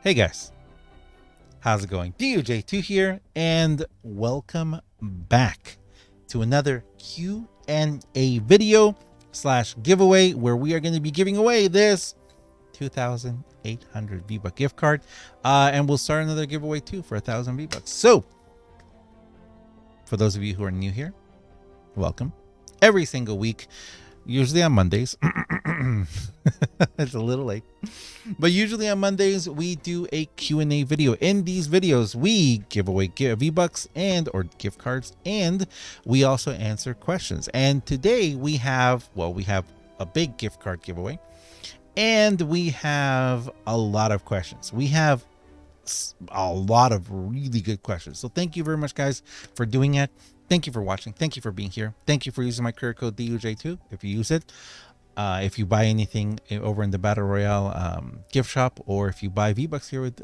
Hey guys, how's it going? Duj2 here, and welcome back to another Q&A video / giveaway where we are going to be giving away this 2,800 Vbuck gift card, and we'll start another giveaway too for 1,000 Vbucks. So, for those of you who are new here, welcome. Every single week, usually on Mondays, it's a little late, but usually on Mondays we do a Q&A video. In these videos we give away V-Bucks and or gift cards, and we also answer questions. And today we have a big gift card giveaway, and we have a lot of questions. We have a lot of really good questions, so thank you very much guys for doing it. Thank you for watching. Thank you for being here. Thank you for using my career code DUJ2 if you use it. If you buy anything over in the Battle Royale gift shop, or if you buy V-Bucks here with,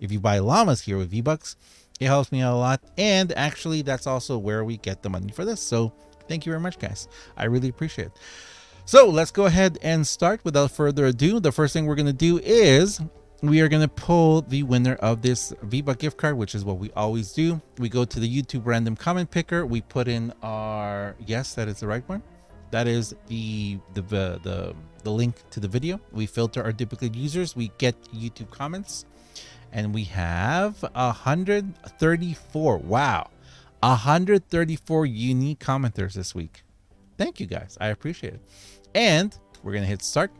if you buy llamas here with V-Bucks, it helps me out a lot. And actually, that's also where we get the money for this. So thank you very much, guys. I really appreciate it. So let's go ahead and start without further ado. The first thing we're going to do is we are going to pull the winner of this Vbuck gift card, which is what we always do. We go to the YouTube random comment picker. We put in our, yes, that is the right one. That is the link to the video. We filter our duplicate users. We get YouTube comments, and we have 134. Wow, 134 unique commenters this week. Thank you guys. I appreciate it. And we're going to hit start.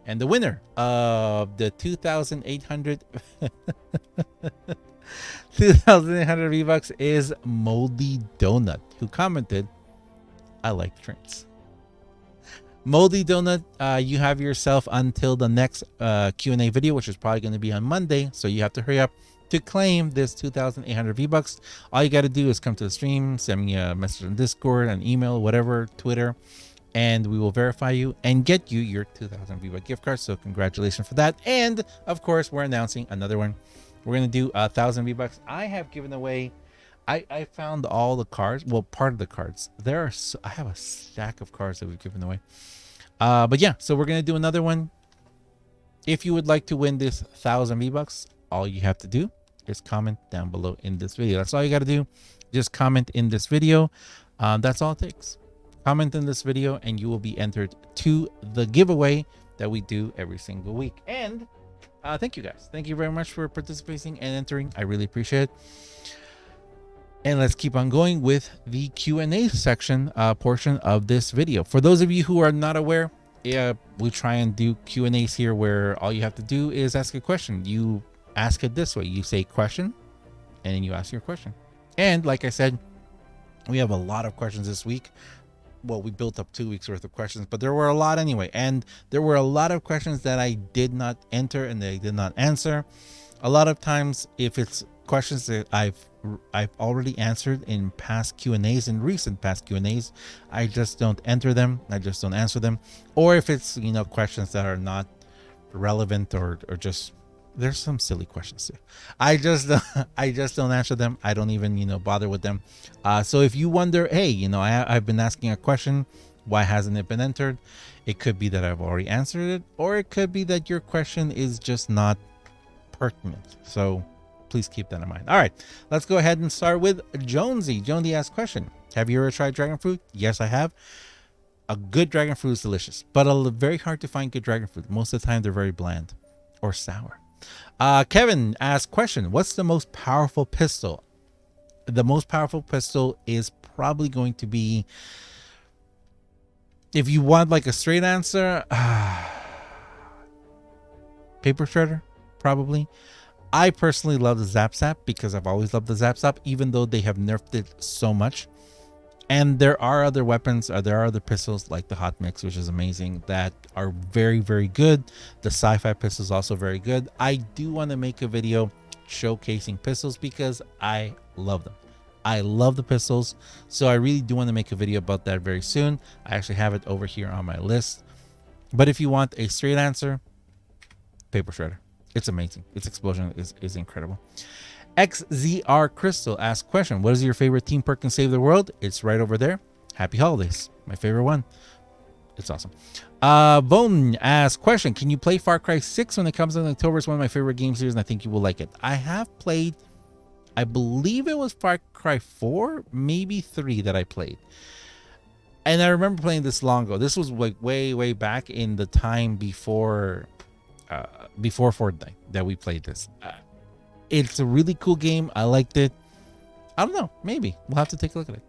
And the winner of the 2,800 V-Bucks is Moldy Doughnut, who commented, "I like trains." Moldy Doughnut, you have yourself until the next Q&A video, which is probably going to be on Monday. So you have to hurry up to claim this 2,800 V-Bucks. All you got to do is come to the stream, send me a message on Discord, an email, whatever, Twitter, and we will verify you and get you your 2,000 Vbuck gift card. So congratulations for that. And of course, we're announcing another one. We're going to do 1,000 Vbucks. I have given away, I found all the cards, well, part of the cards. I have a stack of cards that we've given away. But yeah, so we're going to do another one. If you would like to win this 1,000 Vbucks, all you have to do is comment down below in this video. That's all you got to do. Just comment in this video. That's all it takes. Comment in this video and you will be entered to the giveaway that we do every single week. And thank you guys. Thank you very much for participating and entering. I really appreciate it. And let's keep on going with the Q&A section portion of this video. For those of you who are not aware, we try and do Q&As here where all you have to do is ask a question. You ask it this way. You say question and then you ask your question. And like I said, we have a lot of questions this week. Well, we built up 2 weeks worth of questions, but there were a lot anyway. And there were a lot of questions that I did not enter and they did not answer. A lot of times, if it's questions that I've already answered in past Q&As, in recent past Q&As, I just don't enter them. I just don't answer them. Or if it's, you know, questions that are not relevant or just, there's some silly questions too. I just don't answer them. I don't even, you know, bother with them. So if you wonder, hey, you know, I've been asking a question, why hasn't it been entered? It could be that I've already answered it, or it could be that your question is just not pertinent. So please keep that in mind. All right, let's go ahead and start with Jonesy. Jonesy asks question: have you ever tried dragon fruit? Yes, I have. A good dragon fruit is delicious, but very hard to find good dragon fruit. Most of the time, they're very bland or sour. Kevin asks question: what's the most powerful pistol? The most powerful pistol is probably going to be, if you want like a straight answer, paper shredder, probably. I personally love the Zap Zap because I've always loved the Zap Zap, even though they have nerfed it so much. And there are other weapons, or there are other pistols like the Hot Mix, which is amazing, that are very, very good. The sci-fi pistol is also very good. I do want to make a video showcasing pistols because I love them. I love the pistols. So I really do want to make a video about that very soon. I actually have it over here on my list. But if you want a straight answer, paper shredder. It's amazing. Its explosion is incredible. XZRKristal asks question: what is your favorite team perk in Save the World? It's right over there. Happy holidays. My favorite one. It's awesome. Vone asks, question, can you play Far Cry 6 when it comes out in October? It's one of my favorite game series, and I think you will like it. I have played, I believe it was Far Cry 4, maybe 3 that I played. And I remember playing this long ago. This was like way back in the time before Fortnite that we played this. It's a really cool game. I liked it. I don't know. Maybe. We'll have to take a look at it.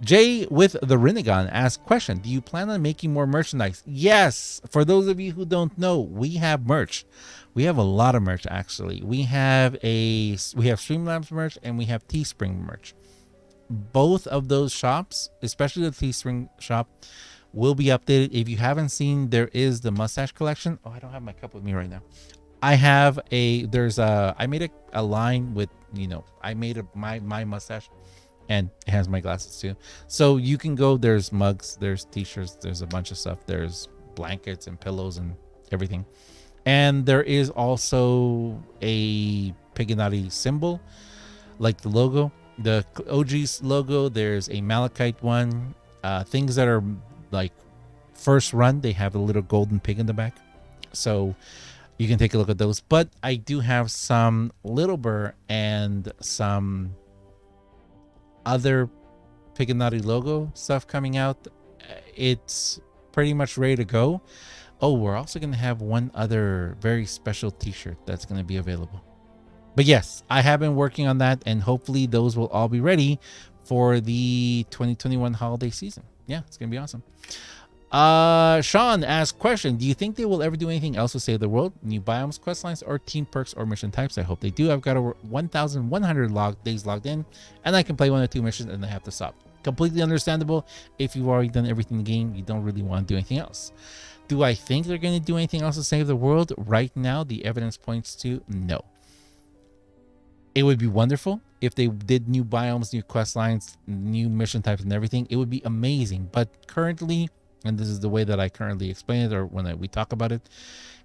JwiththeRinnegan asks, question, do you plan on making more merchandise? Yes. For those of you who don't know, we have merch. We have a lot of merch, actually. We have Streamlabs merch and we have Teespring merch. Both of those shops, especially the Teespring shop, will be updated. If you haven't seen, there is the mustache collection. Oh, I don't have my cup with me right now. I made a line with, I made my mustache. And it has my glasses too. So you can go, there's mugs, there's t-shirts, there's a bunch of stuff. There's blankets and pillows and everything. And there is also a ᗰᗩᖇᑕᵪᔑ symbol, like the logo. The OG's logo, there's a malachite one. Things that are like first run, they have a little golden pig in the back. So you can take a look at those. But I do have some Little Burr and some other ᗰᗩᖇᑕᵪᔑ logo stuff coming out. It's pretty much ready to go. Oh, we're also going to have one other very special t-shirt that's going to be available. But yes, I have been working on that, and hopefully those will all be ready for the 2021 holiday season. Yeah, it's going to be awesome. Sean asks, question, do you think they will ever do anything else to save the world? New biomes, quest lines, or team perks or mission types? I hope they do. I've got over 1,100 days logged in, and I can play 1 or 2 missions and I have to stop. Completely understandable. If you've already done everything in the game, you don't really want to do anything else. Do I think they're going to do anything else to save the world? Right now, the evidence points to no. It would be wonderful if they did new biomes, new quest lines, new mission types and everything. It would be amazing. But currently, and this is the way that I currently explain it, or when we talk about it,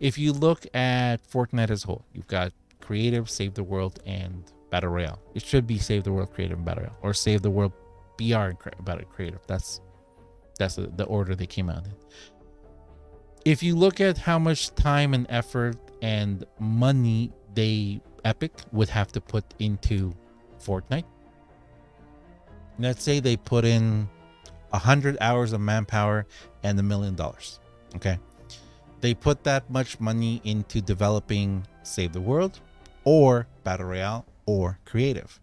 if you look at Fortnite as a whole, you've got creative, save the world, and battle royale. It should be save the world, creative, and battle royale, or save the world, BR, and battle creative. That's the order they came out in. If you look at how much time and effort and money Epic would have to put into Fortnite, let's say they put in 100 hours of manpower and $1 million. Okay, they put that much money into developing Save the World or Battle Royale or Creative.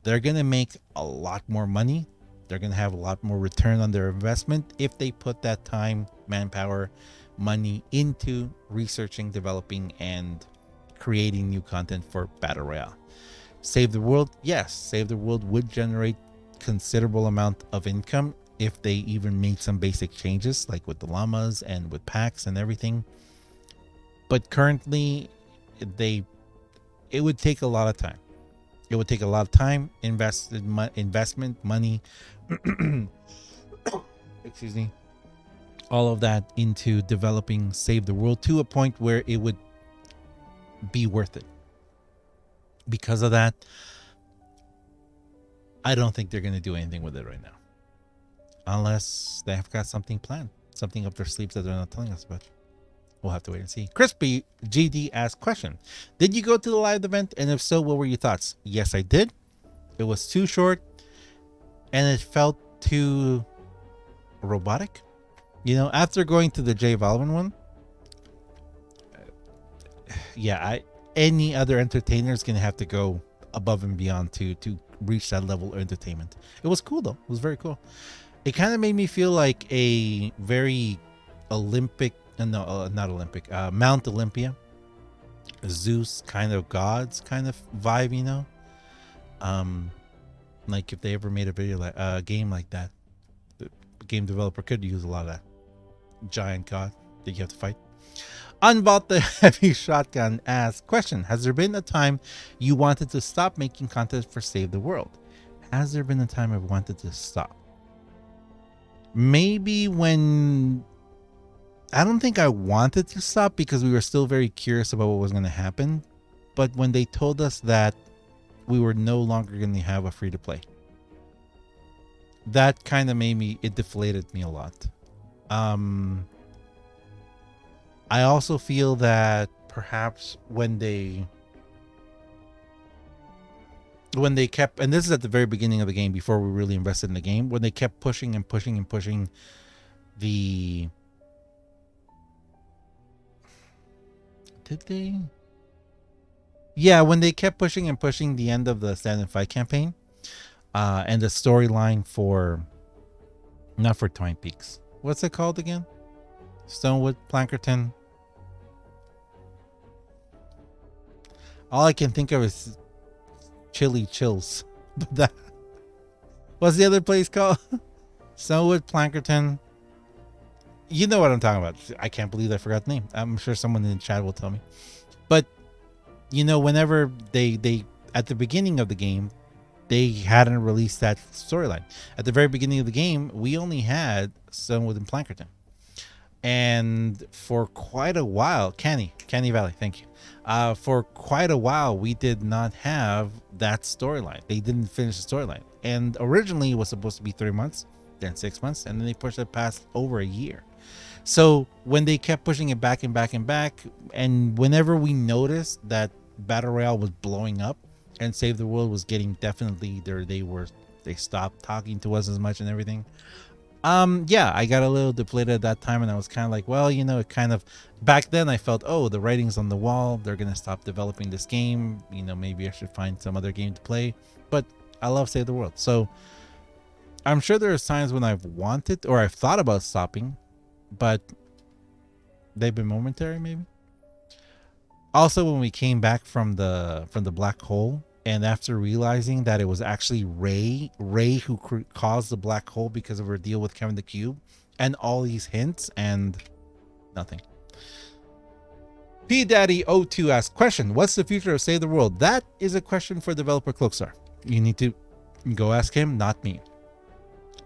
They're gonna make a lot more money. They're gonna have a lot more return on their investment if they put that time, manpower, money into researching, developing, and creating new content for Battle Royale. Save the World, yes, Save the World would generate considerable amount of income if they even made some basic changes, like with the llamas and with packs and everything. But currently, it would take a lot of time. It would take a lot of time, investment, money, excuse me, all of that into developing Save the World to a point where it would be worth it. Because of that, I don't think they're going to do anything with it right now. Unless they have got something planned, something up their sleeves that they're not telling us about. We'll have to wait and see. Crispy GD asks, question, did you go to the live event? And if so, what were your thoughts? Yes, I did. It was too short and it felt too robotic. After going to the J Balvin one, yeah, any other entertainer is going to have to go above and beyond to reach that level of entertainment. It was cool, though. It was very cool. It kind of made me feel like a very Olympic, not Olympic, Mount Olympia, Zeus kind of gods kind of vibe, like if they ever made a video like a game like that, the game developer could use a lot of that giant god that you have to fight. Unvault the Heavy Shotgun asks, question, has there been a time you wanted to stop making content for Save the World? Has there been a time I've wanted to stop? Maybe when... I don't think I wanted to stop because we were still very curious about what was going to happen. But when they told us that we were no longer going to have a free-to-play, that kind of made me... it deflated me a lot. I also feel that perhaps when they kept, and this is at the very beginning of the game before we really invested in the game, when they kept pushing and pushing and pushing the, did they? Yeah, when they kept pushing and pushing the end of the Stand and Fight campaign, and the storyline for, not for Twine Peaks. What's it called again? Stonewood Plankerton. All I can think of is Chili Chills. That, what's the other place called? Stonewood Plankerton. You know what I'm talking about. I can't believe I forgot the name. I'm sure someone in the chat will tell me. But you know, whenever they at the beginning of the game, they hadn't released that storyline. At the very beginning of the game, we only had Stonewood and Plankerton. And for quite a while, Canny Valley, thank you. For quite a while, we did not have that storyline. They didn't finish the storyline. And originally, it was supposed to be 3 months, then 6 months, and then they pushed it past over a year. So when they kept pushing it back and back and back, and whenever we noticed that Battle Royale was blowing up and Save the World was getting definitely there, they stopped talking to us as much and everything. Yeah, I got a little depleted at that time, and I was kind of like, well, you know, it kind of, back then I felt, oh, the writing's on the wall, they're gonna stop developing this game, you know, maybe I should find some other game to play. But I love Save the World, so I'm sure there's times when I've wanted or I've thought about stopping, but they've been momentary, maybe. Also, when we came back from the black hole, and after realizing that it was actually Ray who caused the black hole because of her deal with Kevin the Cube, and all these hints and nothing. P Daddy 02 asks, question, what's the future of Save the World? That is a question for developer Cloakstar. You need to go ask him, not me.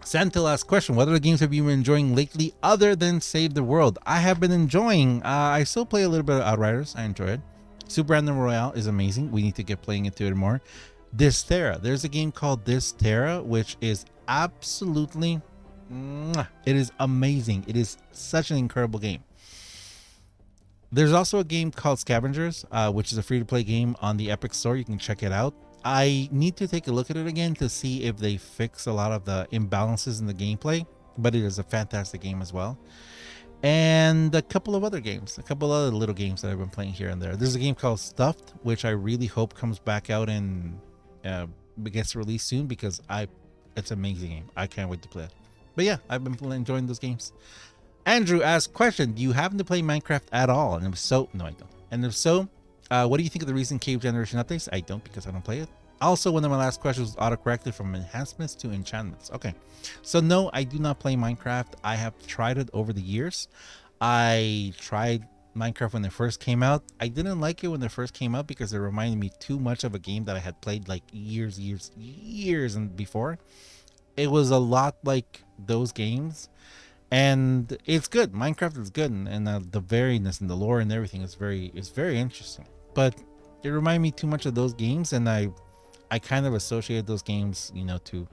Santil asks, question, what other games have you been enjoying lately other than Save the World? I have been enjoying, I still play a little bit of Outriders. I enjoy it. Super Random Royale is amazing. We need to get playing into it more. Dysterra. There's a game called Dysterra, which is absolutely, it is amazing. It is such an incredible game. There's also a game called Scavengers, which is a free-to-play game on the Epic Store. You can check it out. I need to take a look at it again to see if they fix a lot of the imbalances in the gameplay, but it is a fantastic game as well. And a couple of other games, a couple other little games that I've been playing here and there. There's a game called Stuffed, which I really hope comes back out and gets released soon, because it's an amazing game. I can't wait to play it. But yeah, I've been enjoying those games. Andrew asked, question, do you happen to play Minecraft at all? And if so, no, I don't. And if so, what do you think of the recent cave generation updates? I don't, because I don't play it. Also, one of my last questions was autocorrected from enhancements to enchantments. Okay, so no, I do not play Minecraft. I have tried it over the years. I tried Minecraft when it first came out. I didn't like it when it first came out because it reminded me too much of a game that I had played like years and before. It was a lot like those games, and it's good. Minecraft is good, and the variedness and the lore and everything is very interesting. But it reminded me too much of those games, and I kind of associated those games, you know, to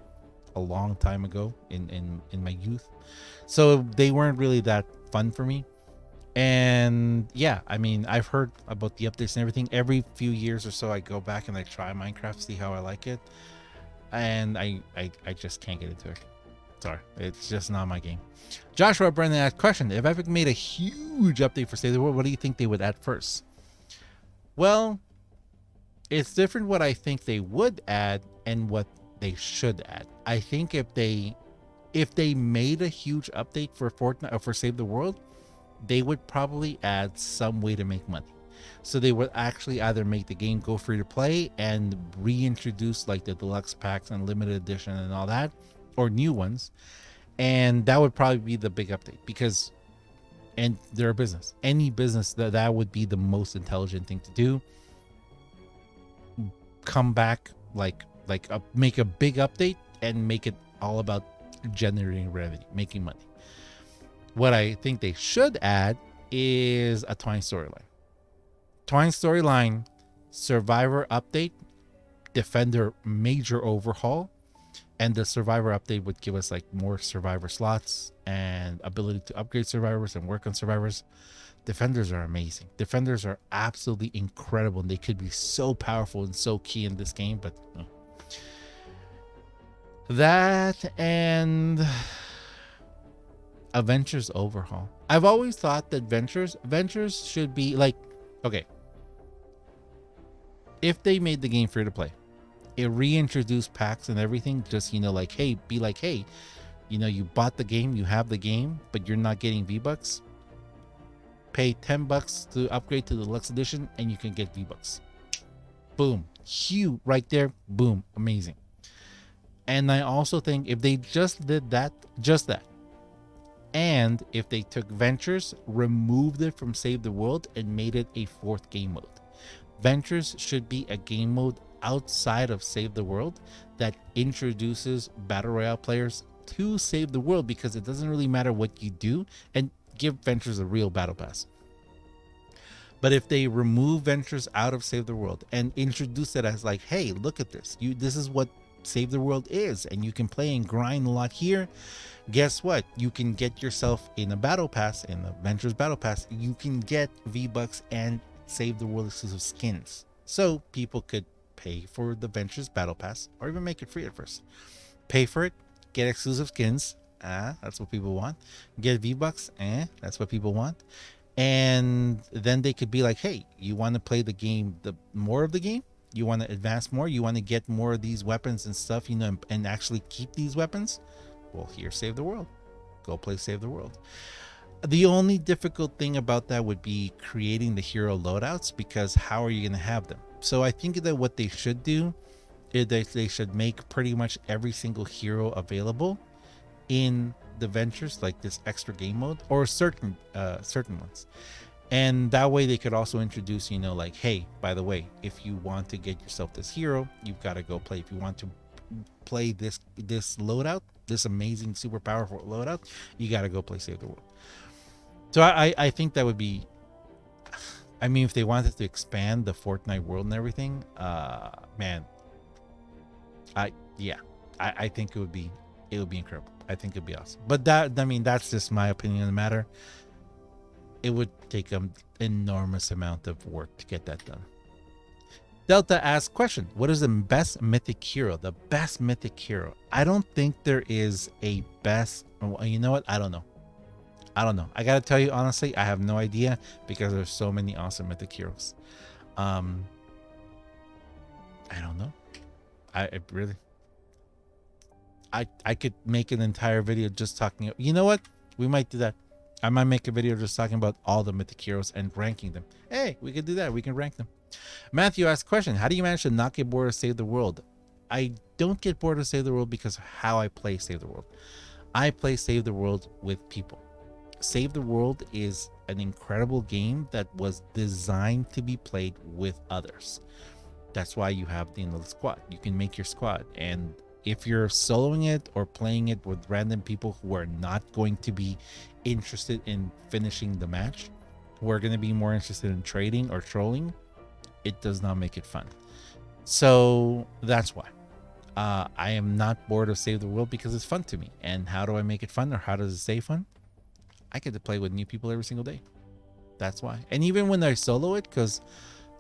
a long time ago in my youth. So they weren't really that fun for me. And yeah, I mean, I've heard about the updates and everything. Every few years or so, I go back and I try Minecraft, see how I like it. And I just can't get into it. Sorry, it's just not my game. Joshua Brennan asked, question, if Epic made a huge update for Save the World, what do you think they would add first? Well, it's different what I think they would add and what they should add. I think if they made a huge update for Fortnite or for Save the World, they would probably add some way to make money. So they would actually either make the game go free to play and reintroduce like the deluxe packs and limited edition and all that, or new ones. And that would probably be the big update, because, and they're a business. Any business, that would be the most intelligent thing to do. Come back, make a big update and make it all about generating revenue, making money. What I think they should add is a Twine storyline. Twine storyline, Survivor update, Defender major overhaul, And the survivor update would give us like more survivor slots and ability to upgrade survivors and work on survivors. Defenders are amazing. Defenders are absolutely incredible, and they could be so powerful and so key in this game. But that and a Ventures overhaul. I've always thought that Ventures should be like, okay, if they made the game free to play, it reintroduced packs and everything, just, you know, like, hey, be like, hey, you know, you bought the game, you have the game, but you're not getting V-Bucks. Pay $10 to upgrade to the deluxe edition and you can get V-Bucks. Boom. Huge right there. Boom. Amazing. And I also think if they just did that, just that, and if they took Ventures, removed it from Save the World and made it a 4th game mode. Ventures should be a game mode outside of Save the World that introduces Battle Royale players to Save the World, because it doesn't really matter what you do, and give Ventures a real battle pass. But if they remove Ventures out of Save the World and introduce it as like, hey, look at this, this is what Save the World is, and you can play and grind a lot here. Guess what? You can get yourself in a battle pass, in the Ventures battle pass, you can get V-Bucks and Save the World exclusive skins. So people could pay for the Ventures battle pass, or even make it free at first. Pay for it, get exclusive skins. That's what people want. Get V-Bucks. That's what people want. And then they could be like, hey, you want to play the game, the more of the game? You want to advance more? You want to get more of these weapons and stuff, you know, and actually keep these weapons? Well, here, Save the World. Go play Save the World. The only difficult thing about that would be creating the hero loadouts, because how are you going to have them? So I think that what they should do is they should make pretty much every single hero available in the Ventures, like this extra game mode, or certain ones. And that way they could also introduce, you know, like, hey, by the way, if you want to get yourself this hero, you've got to go play. If you want to play this loadout, this amazing, super powerful loadout, you got to go play Save the World. So I think that would be, I mean, if they wanted to expand the Fortnite world and everything, man, I think it would be incredible. I think it'd be awesome. But that, I mean, that's just my opinion on the matter. It would take an enormous amount of work to get that done. Delta asks, question, what is the best mythic hero? The best mythic hero. I don't think there is a best. You know what? I don't know. I gotta tell you honestly, I have no idea, because there's so many awesome mythic heroes. I don't know. I really, I could make an entire video just talking. You know what? We might do that. I might make a video just talking about all the mythic heroes and ranking them. Hey, we could do that. We can rank them. Matthew asked question, how do you manage to not get bored of Save the World? I don't get bored of Save the World because of how I play Save the World. I play Save the World with people. Save the World is an incredible game that was designed to be played with others. That's why you have the squad. You can make your squad, and if you're soloing it or playing it with random people who are not going to be interested in finishing the match, who are going to be more interested in trading or trolling, it does not make it fun. So that's why I am not bored of Save the World, because it's fun to me. And how do I make it fun, or how does it stay fun? I get to play with new people every single day. That's why. And even when I solo it, because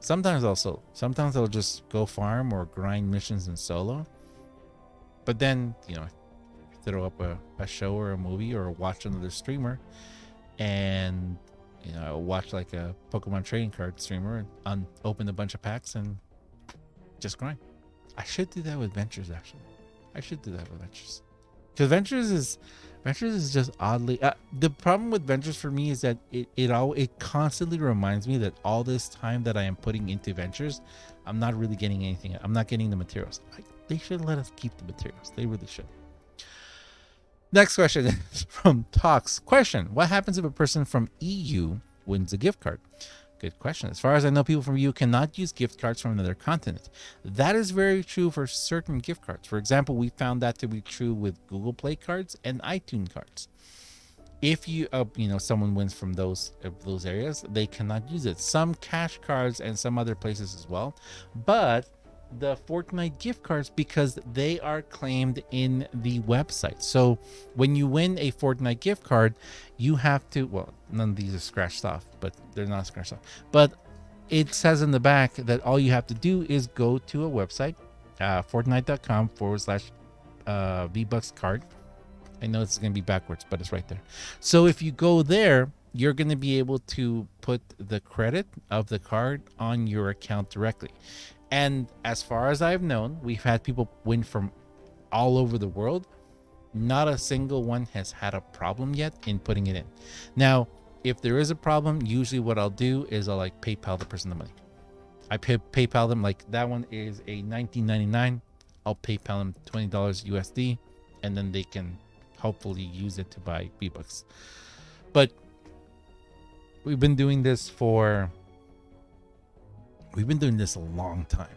sometimes I'll solo, sometimes I'll just go farm or grind missions in solo. But then, you know, throw up a show or a movie, or watch another streamer, and, you know, watch like a Pokemon trading card streamer and open a bunch of packs and just grind. I should do that with Ventures, actually. I should do that with Ventures, because Ventures is just oddly. The problem with Ventures for me is that it constantly reminds me that all this time that I am putting into Ventures, I'm not really getting anything. I'm not getting the materials. They should let us keep the materials. They really should. Next question is from Talks. Question, what happens if a person from EU wins a gift card? Good question. As far as I know, people from EU cannot use gift cards from another continent. That is very true for certain gift cards. For example, we found that to be true with Google Play cards and iTunes cards. If you know, someone wins from those areas, they cannot use it. Some cash cards and some other places as well. But the Fortnite gift cards because they are claimed in the website. So when you win a Fortnite gift card, you have to, well, none of these are scratched off, but they're not scratched off. But it says in the back that all you have to do is go to a website, fortnite.com/Vbucks card. I know it's going to be backwards, but it's right there. So if you go there, you're going to be able to put the credit of the card on your account directly. And as far as I've known, we've had people win from all over the world. Not a single one has had a problem yet in putting it in. Now, if there is a problem, usually what I'll do is I'll like PayPal the person the money. I PayPal them, like that one is a $19.99. I'll PayPal them $20 USD, and then they can hopefully use it to buy V-Bucks. But we've been doing this a long time.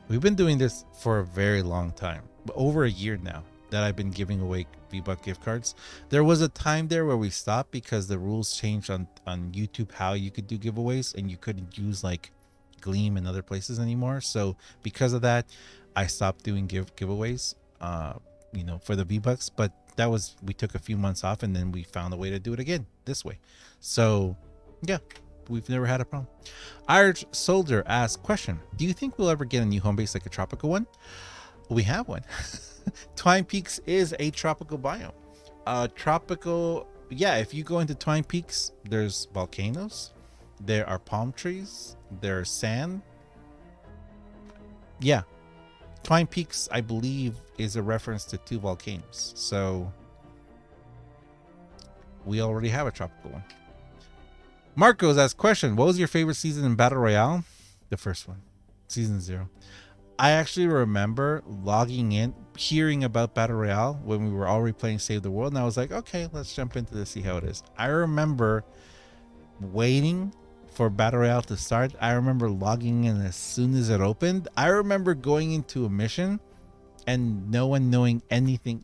We've been doing this for a very long time, over a year now that I've been giving away V-Buck gift cards. There was a time there where we stopped because the rules changed on YouTube how you could do giveaways, and you couldn't use like Gleam and other places anymore. So because of that, I stopped doing giveaways, for the V-Bucks. But that was, we took a few months off, and then we found a way to do it again this way. So yeah, we've never had a problem. Irish Soldier asks, question, do you think we'll ever get a new home base like a tropical one? We have one. Twine Peaks is a tropical biome. Tropical, yeah, if you go into Twine Peaks, there's volcanoes, there are palm trees, there's sand. Yeah, Twine Peaks, I believe, is a reference to 2 volcanoes. So we already have a tropical one. Marcos asks, question, what was your favorite season in Battle Royale? The first one, season 0. I actually remember logging in, hearing about Battle Royale when we were already playing Save the World, and I was like, okay, let's jump into this, see how it is. I remember waiting for Battle Royale to start. I remember logging in as soon as it opened. I remember going into a mission and no one knowing anything.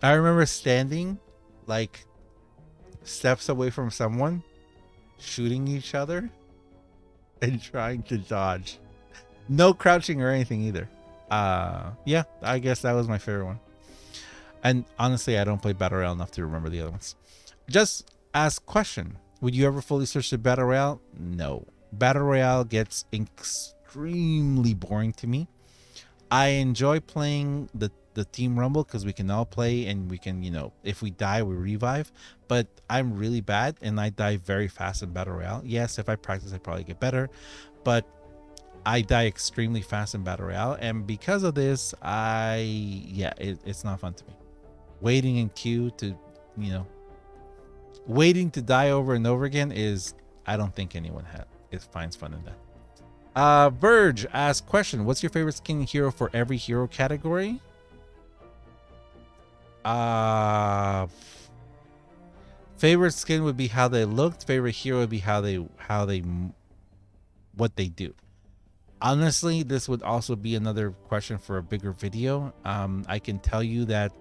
I remember standing like steps away from someone, shooting each other and trying to dodge. No crouching or anything either. Yeah, I guess that was my favorite one. And honestly, I don't play Battle Royale enough to remember the other ones. Just ask question, would you ever fully search the Battle Royale? No. Battle Royale gets extremely boring to me. I enjoy playing the Team Rumble because we can all play and we can, if we die, we revive. But I'm really bad and I die very fast in Battle Royale. Yes, if I practice, I probably get better. But I die extremely fast in Battle Royale. And because of this, it's not fun to me. Waiting in queue to, waiting to die over and over again is, I don't think anyone finds fun in that. Verge asks, question, what's your favorite skin hero for every hero category? Favorite skin would be how they looked. Favorite hero would be what they do. Honestly, this would also be another question for a bigger video. I can tell you that.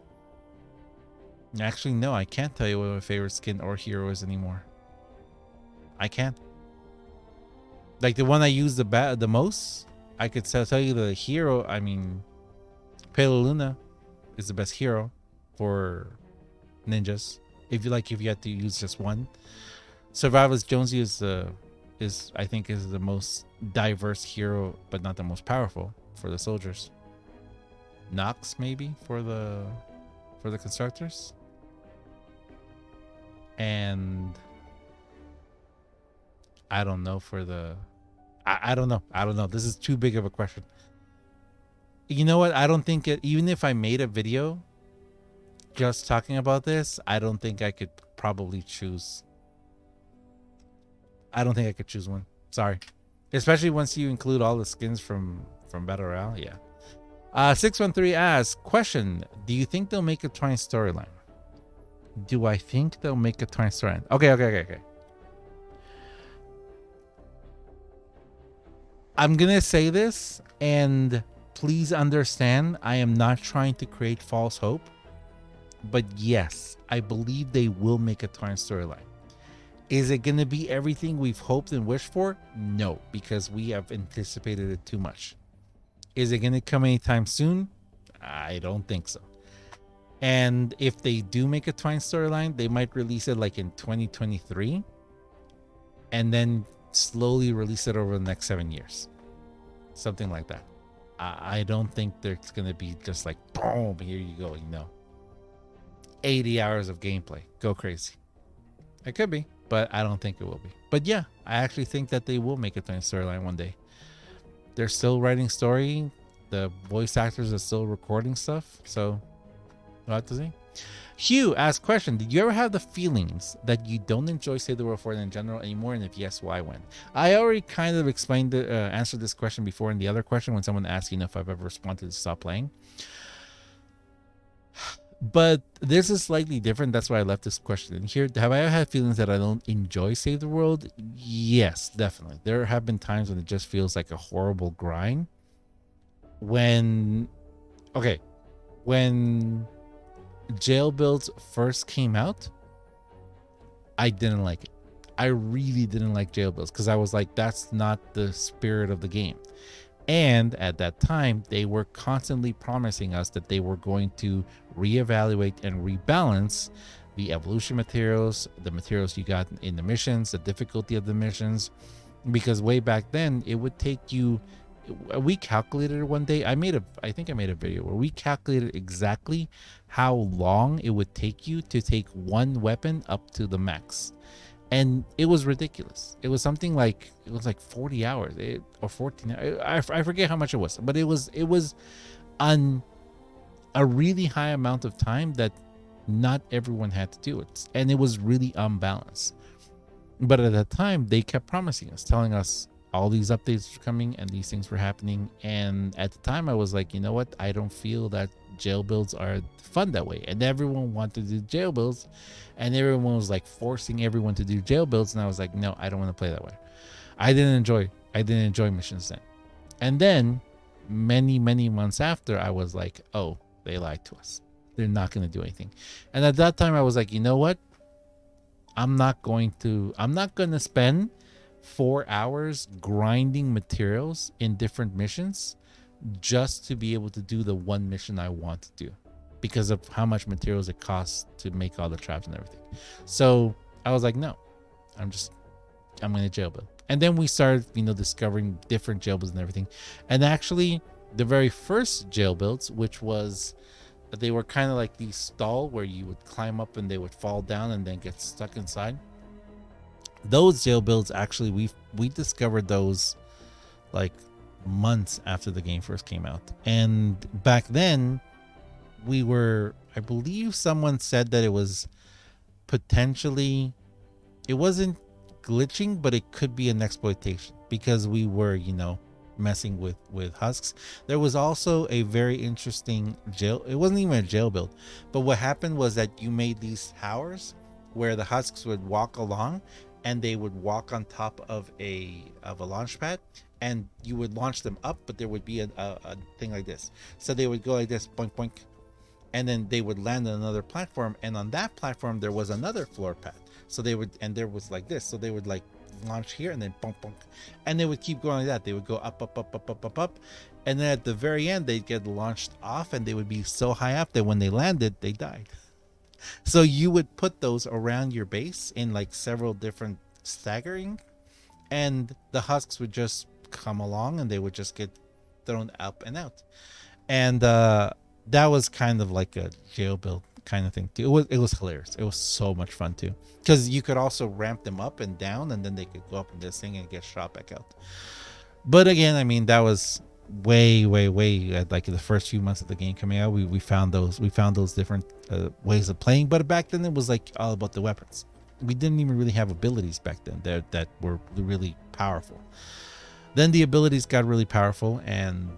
Actually, no, I can't tell you what my favorite skin or hero is anymore. I can't. Like the one I use the most, I could tell you the hero. I mean, Pale Luna is the best hero for ninjas. If you had to use just one. Survivalist Jonesy is I think the most diverse hero, but not the most powerful for the soldiers. Nox maybe for the constructors. And I don't know for the I don't know. This is too big of a question. You know what? I don't think even if I made a video just talking about this, I don't think I could probably choose. I don't think I could choose one. Sorry. Especially once you include all the skins from Battle Royale. Yeah. 613 asks, question, do you think they'll make a Twine storyline? Do I think they'll make a Twine storyline? Okay. I'm going to say this, and please understand, I am not trying to create false hope. But yes, I believe they will make a Twine storyline. Is it going to be everything we've hoped and wished for? No, because we have anticipated it too much. Is it going to come anytime soon? I don't think so. And if they do make a Twine storyline, they might release it like in 2023 and then slowly release it over the next 7 years. Something like that. I don't think there's going to be just like, boom, here you go, 80 hours of gameplay. Go crazy. It could be, but I don't think it will be. But yeah, I actually think that they will make a Twine storyline one day. They're still writing story. The voice actors are still recording stuff. So we'll have to see. Hugh asked question, did you ever have the feelings that you don't enjoy Save the World Fortnite in general anymore? And if yes, why, when? I already kind of explained answered this question before in the other question when someone asked, if I've ever responded to stop playing. But this is slightly different. That's why I left this question in here. Have I ever had feelings that I don't enjoy Save the World? Yes, definitely. There have been times when it just feels like a horrible grind. When jail builds first came out, I didn't like it. I really didn't like jail builds because I was like, that's not the spirit of the game. And at that time, they were constantly promising us that they were going to reevaluate and rebalance the evolution materials, the materials you got in the missions, the difficulty of the missions. Because way back then, it would take you, we calculated one day, I think I made a video where we calculated exactly how long it would take you to take one weapon up to the max. And it was ridiculous. It was something like, 40 hours or 14 hours. I forget how much it was, but it was on a really high amount of time that not everyone had to do it. And it was really unbalanced. But at that time, they kept promising us, telling us all these updates were coming and these things were happening. And at the time I was like, you know what? I don't feel that jail builds are fun that way. And everyone wanted to do jail builds and everyone was like forcing everyone to do jail builds. And I was like, no, I don't want to play that way. I didn't enjoy missions then. And then many months after, I was like, oh, they lied to us. They're not going to do anything. And at that time I was like, you know what? I'm not going to spend 4 hours grinding materials in different missions just to be able to do the one mission I want to do because of how much materials it costs to make all the traps and everything. So I was like, no, I'm going to jail build. And then we started, discovering different jail builds and everything. And actually the very first jail builds, which was, they were kind of like these stall where you would climb up and they would fall down and then get stuck inside. Those jail builds, actually, we discovered those like months after the game first came out. And back then I believe someone said that it was potentially, it wasn't glitching, but it could be an exploitation because we were, messing with husks. There was also a very interesting jail. It wasn't even a jail build, but what happened was that you made these towers where the husks would walk along and they would walk on top of a launch pad and you would launch them up, but there would be a thing like this. So they would go like this, boink, boink, and then they would land on another platform. And on that platform, there was another floor pad. So they would, and there was like this. So they would like launch here and then bonk, bonk. And they would keep going like that. They would go up, up, up, up, up, up, up. And then at the very end, they'd get launched off and they would be so high up that when they landed, they died. So you would put those around your base in like several different staggering, and the husks would just come along and they would just get thrown up and out. And that was kind of like a jail build kind of thing too. It was hilarious. It was so much fun too, because you could also ramp them up and down, and then they could go up in this thing and get shot back out. But again, I mean, that was way like the first few months of the game coming out. We found those different ways of playing, but back then it was like all about the weapons. We didn't even really have abilities back then that were really powerful. Then the abilities got really powerful, and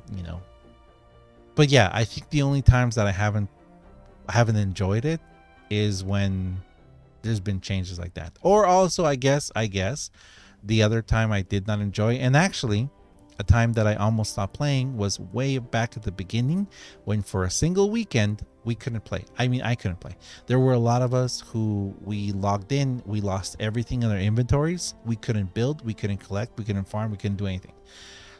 but yeah, I think the only times that I haven't enjoyed it is when there's been changes like that. Or also I guess the other time I did not enjoy, and actually A time that I almost stopped playing was way back at the beginning when for a single weekend we couldn't play. I mean, I couldn't play. There were a lot of us who we logged in, we lost everything in our inventories. We couldn't build, we couldn't collect, we couldn't farm, we couldn't do anything.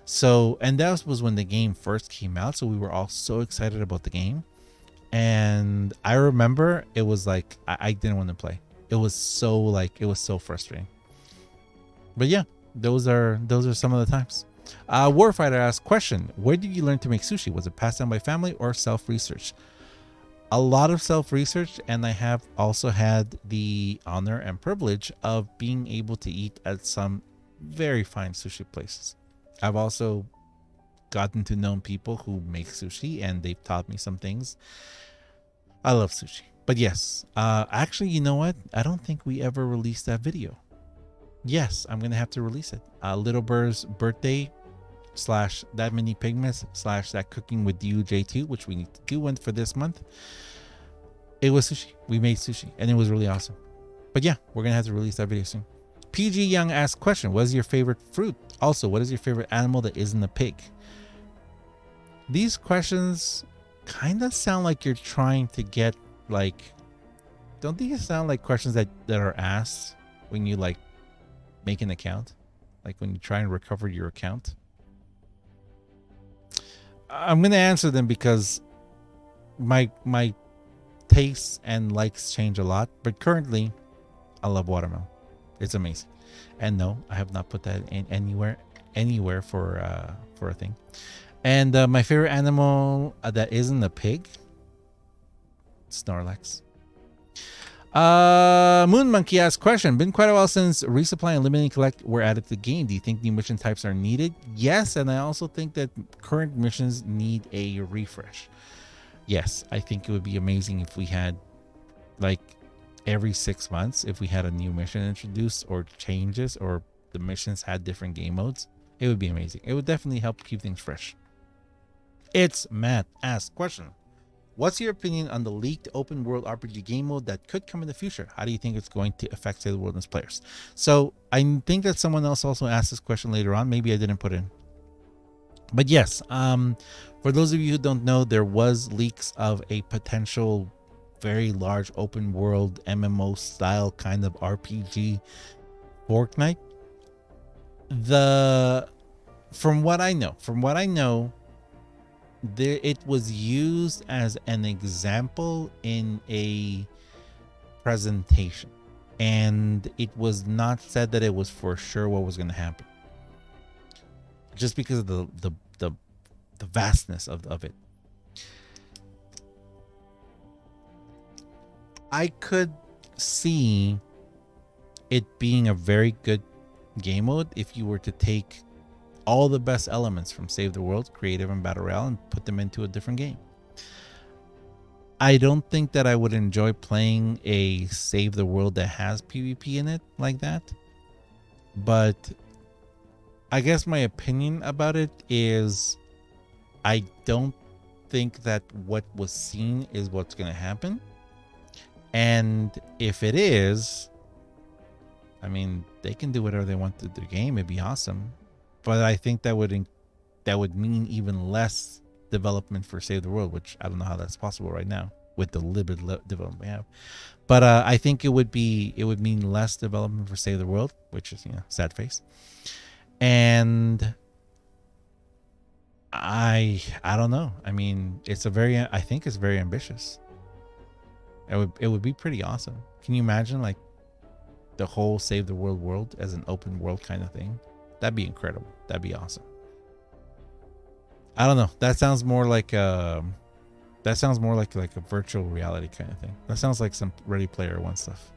So, and that was when the game first came out. So we were all so excited about the game. And I remember it was like, I didn't want to play. It was so frustrating. But yeah, those are some of the times. Warfighter asks, question, where did you learn to make sushi? Was it passed down by family or self-research? A lot of self-research, and I have also had the honor and privilege of being able to eat at some very fine sushi places. I've also gotten to know people who make sushi, and they've taught me some things. I love sushi. But yes, actually, you know what? I don't think we ever released that video. Yes, I'm going to have to release it. Little Bird's birthday / that many pigments / that cooking with Duj2, which we need to do one for this month. It was sushi. We made sushi and it was really awesome. But yeah, we're going to have to release that video soon. PG Young asks, question, what is your favorite fruit? Also, what is your favorite animal that isn't a pig? These questions kind of sound like you're trying to get like, don't these sound like questions that are asked when you like make an account? Like when you try and recover your account? I'm going to answer them because my tastes and likes change a lot, but currently I love watermelon. It's amazing. And no, I have not put that in anywhere for a thing. And my favorite animal that isn't a pig, Snorlax. Moon Monkey asks, question, been quite a while since resupply and limited collect were added to the game. Do you think new mission types are needed? Yes, and I also think that current missions need a refresh. Yes, I think it would be amazing if we had like every 6 months, if we had a new mission introduced or changes, or the missions had different game modes. It would be amazing. It would definitely help keep things fresh. It's Matt asks, question, what's your opinion on the leaked open world RPG game mode that could come in the future? How do you think it's going to affect Save the World and its players? So I think that someone else also asked this question later on. Maybe I didn't put it in. But yes, for those of you who don't know, there was leaks of a potential very large open world MMO style kind of RPG Fortnite. From what I know, it was used as an example in a presentation, and it was not said that it was for sure what was going to happen, just because of the vastness of it. I could see it being a very good game mode if you were to take all the best elements from Save the World, Creative, and Battle Royale and put them into a different game. I don't think that I would enjoy playing a Save the World that has PvP in it like that. But I guess my opinion about it is I don't think that what was seen is what's going to happen. And if it is, I mean, they can do whatever they want to the game. It'd be awesome. But I think that would mean even less development for Save the World, which I don't know how that's possible right now with the limited development we have. But I think it would mean less development for Save the World, which is, sad face. And I don't know. I mean, I think it's very ambitious. It would be pretty awesome. Can you imagine like the whole Save the world as an open world kind of thing? That'd be incredible. That'd be awesome. I don't know. That sounds more like a virtual reality kind of thing. That sounds like some Ready Player One stuff.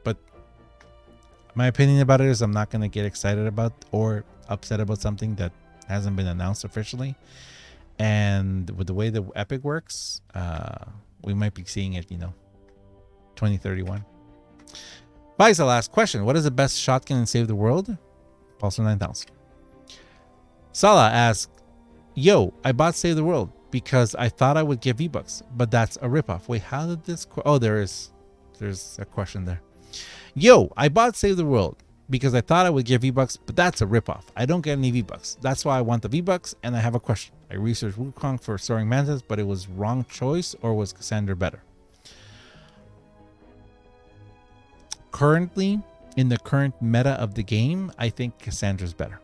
But my opinion about it is I'm not going to get excited about or upset about something that hasn't been announced officially. And with the way the Epic works, we might be seeing it, 2031. Faisal last question. What is the best shotgun in Save the World? Pulsar 9000. Salah asks, yo, I bought Save the World because I thought I would get V-Bucks, but that's a ripoff. Wait, how did this... there's a question there. Yo, I bought Save the World because I thought I would get V-Bucks, but that's a ripoff. I don't get any V-Bucks. That's why I want the V-Bucks, and I have a question. I researched Wukong for Soaring Mantis, but it was wrong choice, or was Cassandra better? Currently, in the current meta of the game, I think Cassandra's better.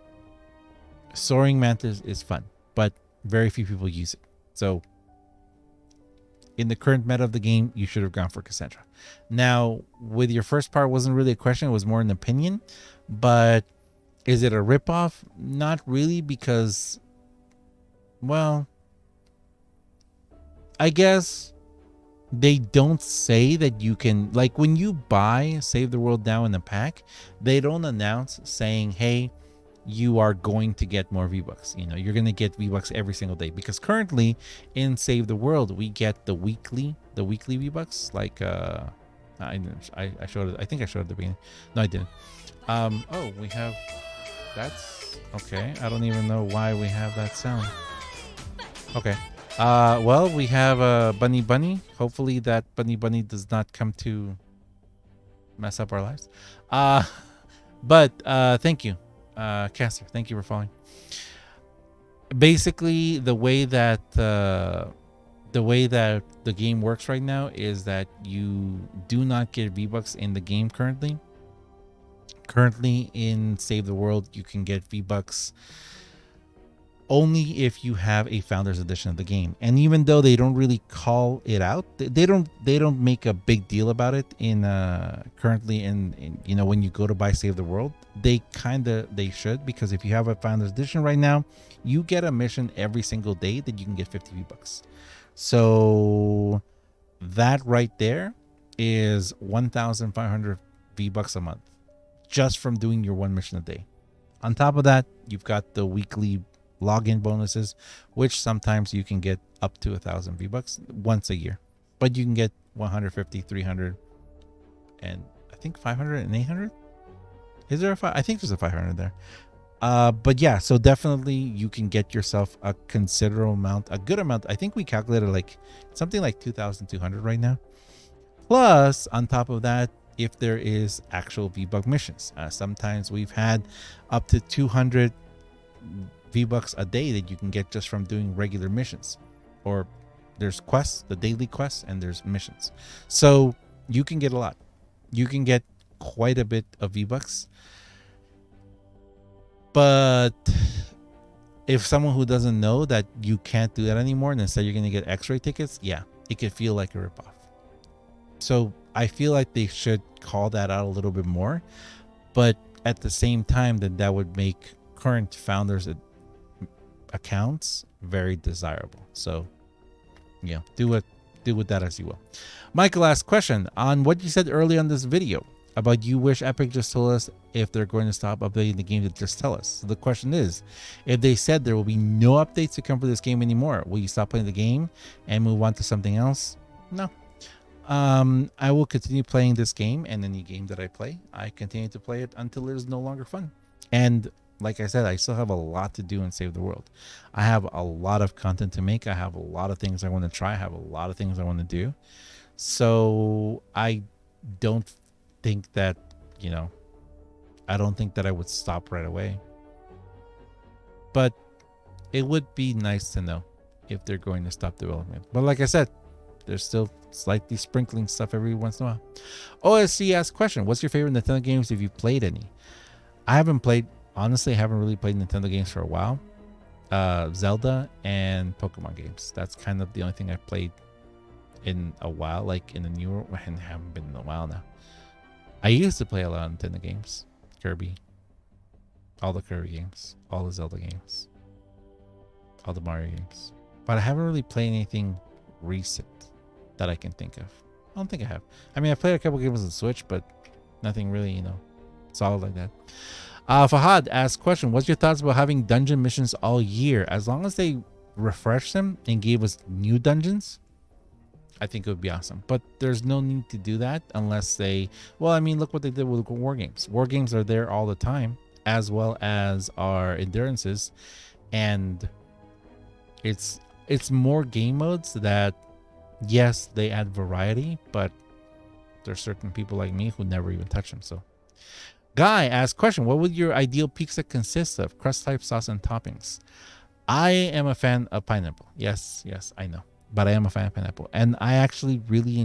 Soaring Mantis is fun, but very few people use it. So, in the current meta of the game, you should have gone for Cassandra. Now, with your first part, wasn't really a question. It was more an opinion. But is it a ripoff? Not really, because, well, I guess they don't say that you can, like when you buy Save the World Now in the pack, they don't announce saying, hey, you are going to get more V-Bucks. You know, you're going to get V-Bucks every single day, because currently in Save the World, we get the weekly V-Bucks. Like, I showed it. I think I showed it at the beginning. No, I didn't. Oh, we have, that's okay. I don't even know why we have that sound. Okay. Well, we have a bunny. Hopefully that bunny does not come to mess up our lives. But thank you. Caster, thank you for following. Basically, the way that the game works right now is that you do not get V-Bucks in the game currently. Currently in Save the World, you can get V-Bucks only if you have a Founders Edition of the game. And even though they don't really call it out, they don't make a big deal about it in currently in you know, when you go to buy Save the World, they should, because if you have a Founders Edition right now, you get a mission every single day that you can get 50 V-Bucks. So that right there is 1,500 V-Bucks a month just from doing your one mission a day. On top of that, you've got the weekly login bonuses, which sometimes you can get up to 1,000 V-Bucks once a year, but you can get 150, 300, and I think 500 and 800. Is there a I think there's a 500 there. But yeah, so definitely you can get yourself a considerable amount, a good amount. I think we calculated like something like 2,200 right now. Plus, on top of that, if there is actual V-Buck missions, sometimes we've had up to 200 V-Bucks a day that you can get just from doing regular missions. Or there's quests, the daily quests, and there's missions. So you can get a lot. You can get quite a bit of V-Bucks. But if someone who doesn't know that you can't do that anymore and instead you're going to get X-ray tickets, yeah, it could feel like a ripoff. So I feel like they should call that out a little bit more. But at the same time, that would make current founders accounts very desirable. So yeah, do with that as you will. Michael asked question on what you said earlier on this video about you wish Epic just told us if they're going to stop updating the game, to just tell us. So the question is, if they said there will be no updates to come for this game anymore, will you stop playing the game and move on to something else? No. I will continue playing this game, and any game that I play, I continue to play it until it is no longer fun. And like I said, I still have a lot to do in Save the World. I have a lot of content to make. I have a lot of things I want to try. I have a lot of things I want to do. So I don't think that, I don't think that I would stop right away. But it would be nice to know if they're going to stop development. But like I said, there's still slightly sprinkling stuff every once in a while. OSC asks question, what's your favorite Nintendo games if you've played any? I haven't really played Nintendo games for a while. Zelda and Pokemon games. That's kind of the only thing I've played in a while, like in the newer, and haven't been in a while now. I used to play a lot of Nintendo games. Kirby. All the Kirby games. All the Zelda games. All the Mario games. But I haven't really played anything recent that I can think of. I don't think I have. I mean, I played a couple games on the Switch, but nothing really, solid like that. Fahad asked question, what's your thoughts about having dungeon missions all year? As long as they refresh them and gave us new dungeons, I think it would be awesome. But there's no need to do that unless look what they did with War Games. War Games are there all the time, as well as our endurances. And it's more game modes that, yes, they add variety, but there's certain people like me who never even touch them. So Guy asks question: what would your ideal pizza consist of? Crust type, sauce, and toppings. I am a fan of pineapple. Yes, I know. But I am a fan of pineapple. And I actually really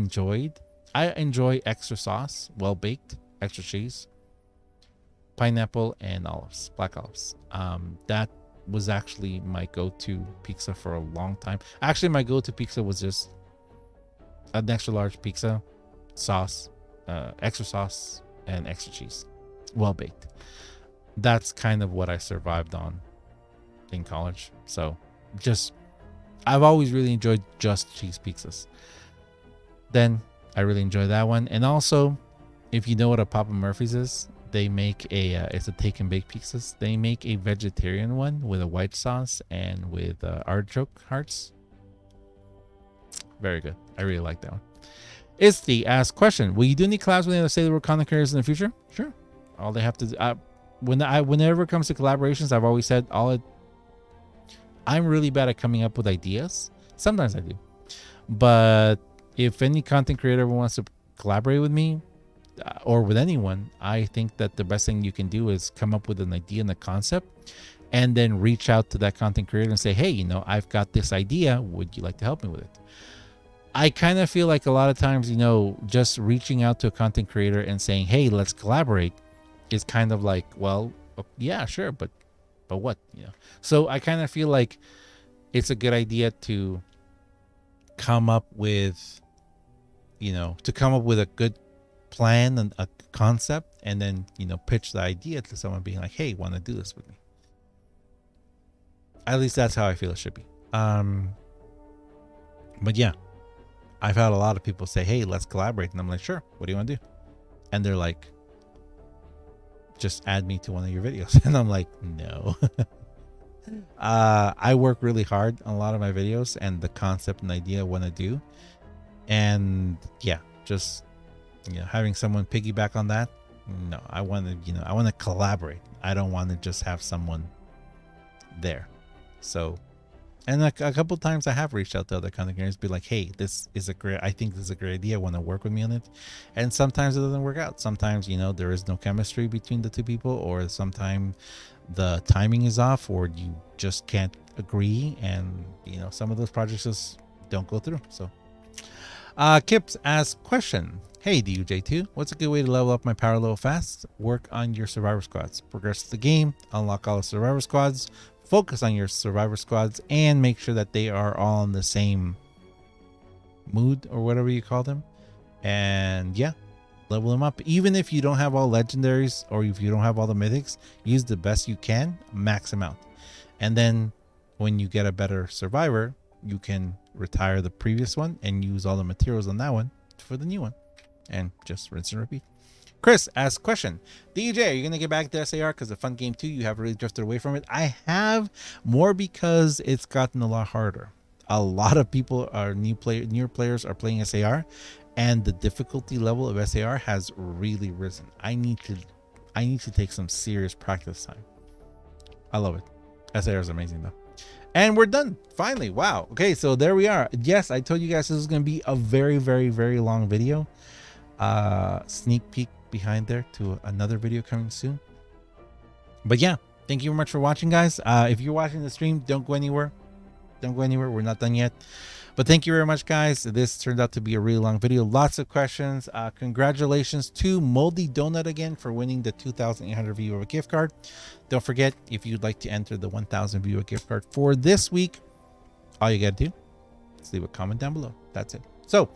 I enjoy extra sauce, well baked, extra cheese, pineapple, and olives, black olives. That was actually my go-to pizza for a long time. Actually, my go-to pizza was just an extra large pizza, sauce, extra sauce, and extra cheese, well baked. That's kind of what I survived on in college. So I've always really enjoyed just cheese pizzas. Then I really enjoy that one. And also, if you know what a Papa Murphy's is, they make it's a take and bake pizzas. They make a vegetarian one with a white sauce and with artichoke hearts. Very good. I really like that one. It's the ask question: will you do any collabs with any other Sailor World content creators in the future? Sure. All they have to do, whenever it comes to collaborations, I've always said I'm really bad at coming up with ideas. Sometimes I do, but if any content creator ever wants to collaborate with me or with anyone, I think that the best thing you can do is come up with an idea and a concept, and then reach out to that content creator and say, hey, I've got this idea. Would you like to help me with it? I kind of feel like a lot of times, just reaching out to a content creator and saying, hey, let's collaborate is kind of like, well, yeah, sure, but what? So I kind of feel like it's a good idea to come up with a good plan and a concept, and then pitch the idea to someone, being like, hey, want to do this with me? At least that's how I feel it should be. But yeah, I've had a lot of people say, hey, let's collaborate, and I'm like, sure, what do you want to do? And they're like, just add me to one of your videos. And I'm like, no. I work really hard on a lot of my videos and the concept and idea I want to do. And yeah, just having someone piggyback on that, no. I want to collaborate. I don't want to just have someone there. So, and a couple times I have reached out to other content creators, be like, hey, I think this is a great idea. I want to work with me on it. And sometimes it doesn't work out. Sometimes, there is no chemistry between the two people, or sometimes the timing is off, or you just can't agree. And, some of those projects just don't go through. So, Kips asks question: hey, Duj2, what's a good way to level up my power level fast? Work on your survivor squads. Progress the game, unlock all the survivor squads, focus on your survivor squads, and make sure that they are all in the same mood, or whatever you call them. And yeah, level them up. Even if you don't have all legendaries, or if you don't have all the mythics, use the best you can, max them out. And then when you get a better survivor, you can retire the previous one and use all the materials on that one for the new one, and just rinse and repeat. Chris asks question: DJ, are you gonna get back to SAR because the fun game too? You have really drifted away from it. I have, more because it's gotten a lot harder. A lot of people are newer players are playing SAR, and the difficulty level of SAR has really risen. I need to take some serious practice time. I love it. SAR is amazing though. And we're done finally. Wow. Okay, so there we are. Yes, I told you guys this was gonna be a very, very, very long video. Sneak peek behind there to another video coming soon. But yeah, thank you very much for watching, guys. If you're watching the stream, don't go anywhere. We're not done yet. But thank you very much, guys. This turned out to be a really long video. Lots of questions. Congratulations to Moldy Doughnut again for winning the 2,800 Vbuck gift card. Don't forget, if you'd like to enter the 1,000 Vbuck gift card for this week, all you gotta do is leave a comment down below. That's it. So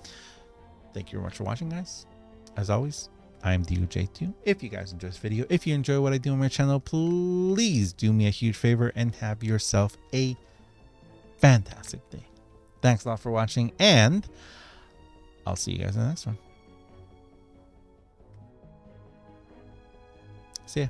thank you very much for watching, guys. As always, I am Duj2. If you guys enjoy this video, if you enjoy what I do on my channel, please do me a huge favor and have yourself a fantastic day. Thanks a lot for watching, and I'll see you guys in the next one. See ya.